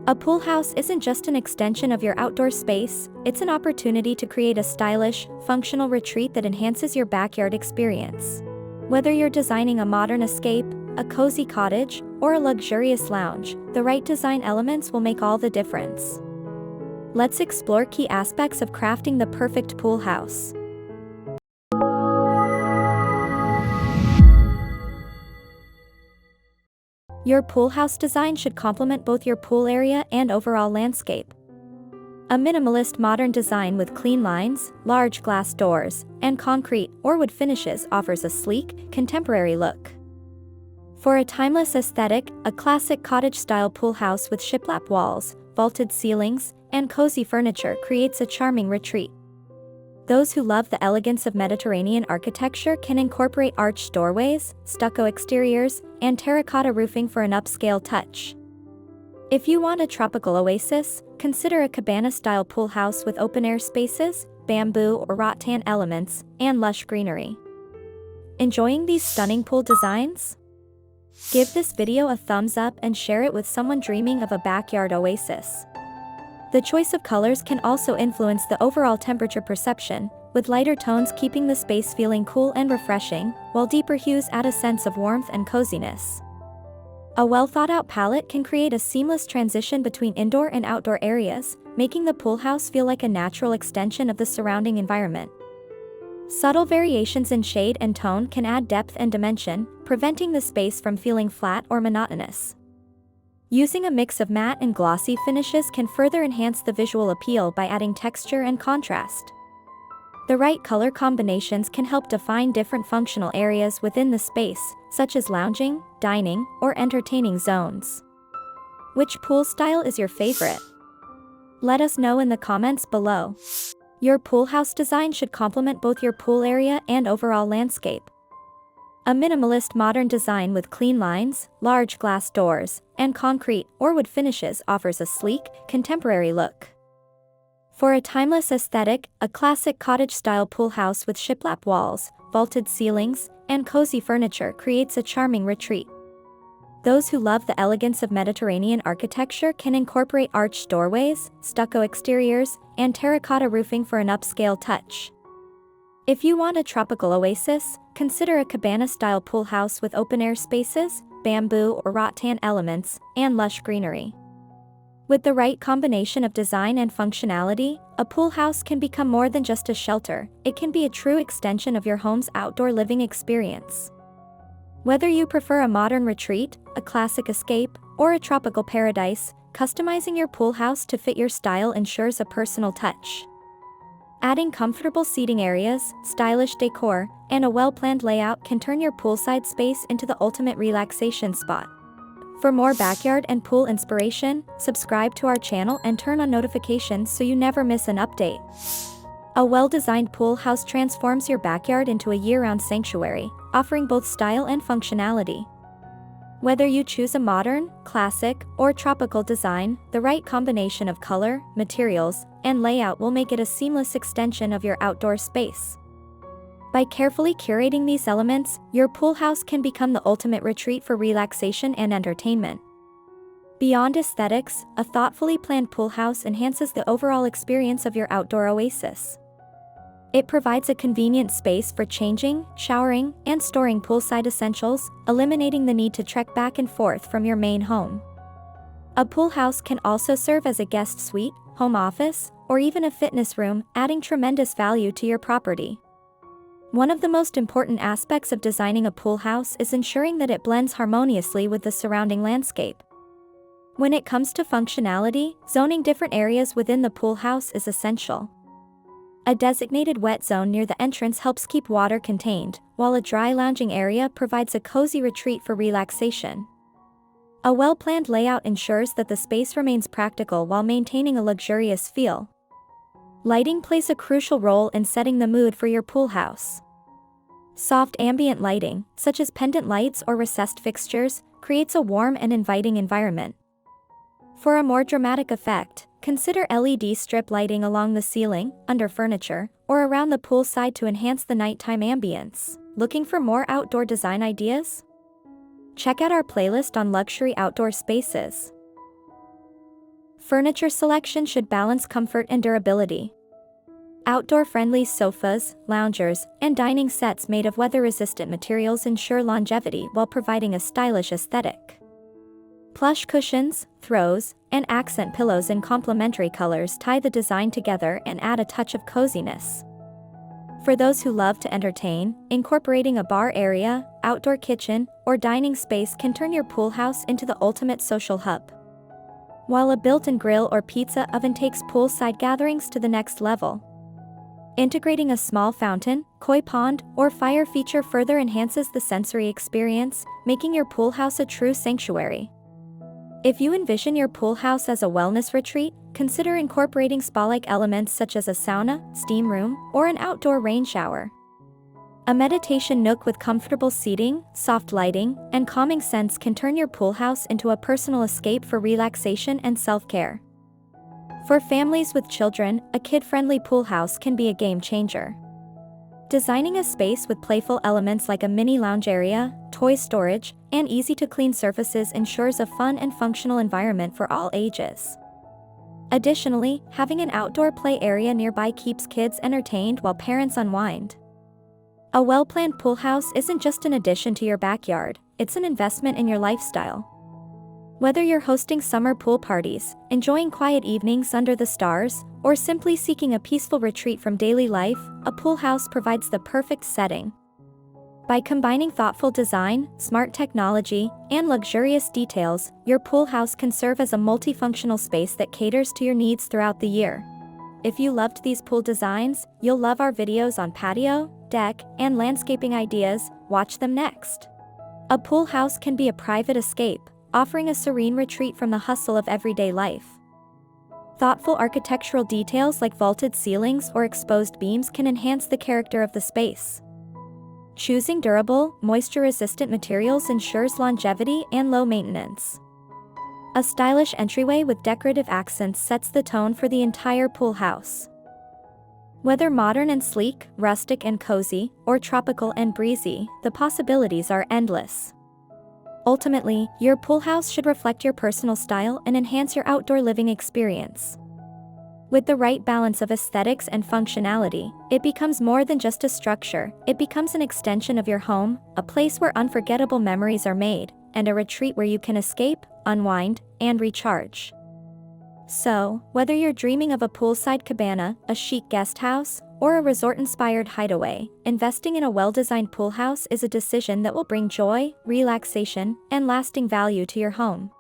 A pool house isn't just an extension of your outdoor space, it's an opportunity to create a stylish, functional retreat that enhances your backyard experience. Whether you're designing a modern escape, a cozy cottage, or a luxurious lounge, the right design elements will make all the difference. Let's explore key aspects of crafting the perfect pool house. Your pool house design should complement both your pool area and overall landscape. A minimalist modern design with clean lines, large glass doors, and concrete or wood finishes offers a sleek, contemporary look. For a timeless aesthetic, a classic cottage-style pool house with shiplap walls, vaulted ceilings, and cozy furniture creates a charming retreat. Those who love the elegance of Mediterranean architecture can incorporate arched doorways, stucco exteriors, and terracotta roofing for an upscale touch. If you want a tropical oasis, consider a cabana-style pool house with open-air spaces, bamboo or rattan elements, and lush greenery. Enjoying these stunning pool designs? Give this video a thumbs up and share it with someone dreaming of a backyard oasis. The choice of colors can also influence the overall temperature perception, with lighter tones keeping the space feeling cool and refreshing, while deeper hues add a sense of warmth and coziness. A well-thought-out palette can create a seamless transition between indoor and outdoor areas, making the pool house feel like a natural extension of the surrounding environment. Subtle variations in shade and tone can add depth and dimension, preventing the space from feeling flat or monotonous. Using a mix of matte and glossy finishes can further enhance the visual appeal by adding texture and contrast. The right color combinations can help define different functional areas within the space, such as lounging, dining, or entertaining zones. Which pool style is your favorite? Let us know in the comments below. Your pool house design should complement both your pool area and overall landscape. A minimalist modern design with clean lines, large glass doors, and concrete or wood finishes offers a sleek, contemporary look. For a timeless aesthetic, a classic cottage-style pool house with shiplap walls, vaulted ceilings, and cozy furniture creates a charming retreat. Those who love the elegance of Mediterranean architecture can incorporate arched doorways, stucco exteriors, and terracotta roofing for an upscale touch. If you want a tropical oasis, consider a cabana-style pool house with open-air spaces, bamboo or rattan elements, and lush greenery. With the right combination of design and functionality, a pool house can become more than just a shelter, it can be a true extension of your home's outdoor living experience. Whether you prefer a modern retreat, a classic escape, or a tropical paradise, customizing your pool house to fit your style ensures a personal touch. Adding comfortable seating areas, stylish decor, and a well-planned layout can turn your poolside space into the ultimate relaxation spot. For more backyard and pool inspiration, subscribe to our channel and turn on notifications so you never miss an update. A well-designed pool house transforms your backyard into a year-round sanctuary, offering both style and functionality. Whether you choose a modern, classic, or tropical design, the right combination of color, materials, and layout will make it a seamless extension of your outdoor space. By carefully curating these elements, your pool house can become the ultimate retreat for relaxation and entertainment. Beyond aesthetics, a thoughtfully planned pool house enhances the overall experience of your outdoor oasis. It provides a convenient space for changing, showering, and storing poolside essentials, eliminating the need to trek back and forth from your main home. A pool house can also serve as a guest suite, home office, or even a fitness room, adding tremendous value to your property. One of the most important aspects of designing a pool house is ensuring that it blends harmoniously with the surrounding landscape. When it comes to functionality, zoning different areas within the pool house is essential. A designated wet zone near the entrance helps keep water contained, while a dry lounging area provides a cozy retreat for relaxation. A well-planned layout ensures that the space remains practical while maintaining a luxurious feel. Lighting plays a crucial role in setting the mood for your pool house. Soft ambient lighting, such as pendant lights or recessed fixtures, creates a warm and inviting environment. For a more dramatic effect, consider LED strip lighting along the ceiling, under furniture, or around the poolside to enhance the nighttime ambience. Looking for more outdoor design ideas? Check out our playlist on luxury outdoor spaces. Furniture selection should balance comfort and durability. Outdoor-friendly sofas, loungers, and dining sets made of weather-resistant materials ensure longevity while providing a stylish aesthetic. Plush cushions, throws, and accent pillows in complementary colors tie the design together and add a touch of coziness. For those who love to entertain, incorporating a bar area, outdoor kitchen, or dining space can turn your pool house into the ultimate social hub. While a built-in grill or pizza oven takes poolside gatherings to the next level. Integrating a small fountain, koi pond, or fire feature further enhances the sensory experience, making your pool house a true sanctuary. If you envision your pool house as a wellness retreat, consider incorporating spa-like elements such as a sauna, steam room, or an outdoor rain shower. A meditation nook with comfortable seating, soft lighting, and calming scents can turn your pool house into a personal escape for relaxation and self-care. For families with children, a kid-friendly pool house can be a game changer. Designing a space with playful elements like a mini lounge area, toy storage, and easy-to-clean surfaces ensures a fun and functional environment for all ages. Additionally, having an outdoor play area nearby keeps kids entertained while parents unwind. A well-planned pool house isn't just an addition to your backyard, it's an investment in your lifestyle. Whether you're hosting summer pool parties, enjoying quiet evenings under the stars, or simply seeking a peaceful retreat from daily life, a pool house provides the perfect setting. By combining thoughtful design, smart technology, and luxurious details, your pool house can serve as a multifunctional space that caters to your needs throughout the year. If you loved these pool designs, you'll love our videos on patio, deck, and landscaping ideas. Watch them next. A pool house can be a private escape, offering a serene retreat from the hustle of everyday life. Thoughtful architectural details like vaulted ceilings or exposed beams can enhance the character of the space. Choosing durable, moisture-resistant materials ensures longevity and low maintenance. A stylish entryway with decorative accents sets the tone for the entire pool house. Whether modern and sleek, rustic and cozy, or tropical and breezy, the possibilities are endless. Ultimately, your pool house should reflect your personal style and enhance your outdoor living experience. With the right balance of aesthetics and functionality, it becomes more than just a structure, it becomes an extension of your home, a place where unforgettable memories are made, and a retreat where you can escape, unwind, and recharge. So, whether you're dreaming of a poolside cabana, a chic guest house, or a resort-inspired hideaway, investing in a well-designed pool house is a decision that will bring joy, relaxation, and lasting value to your home.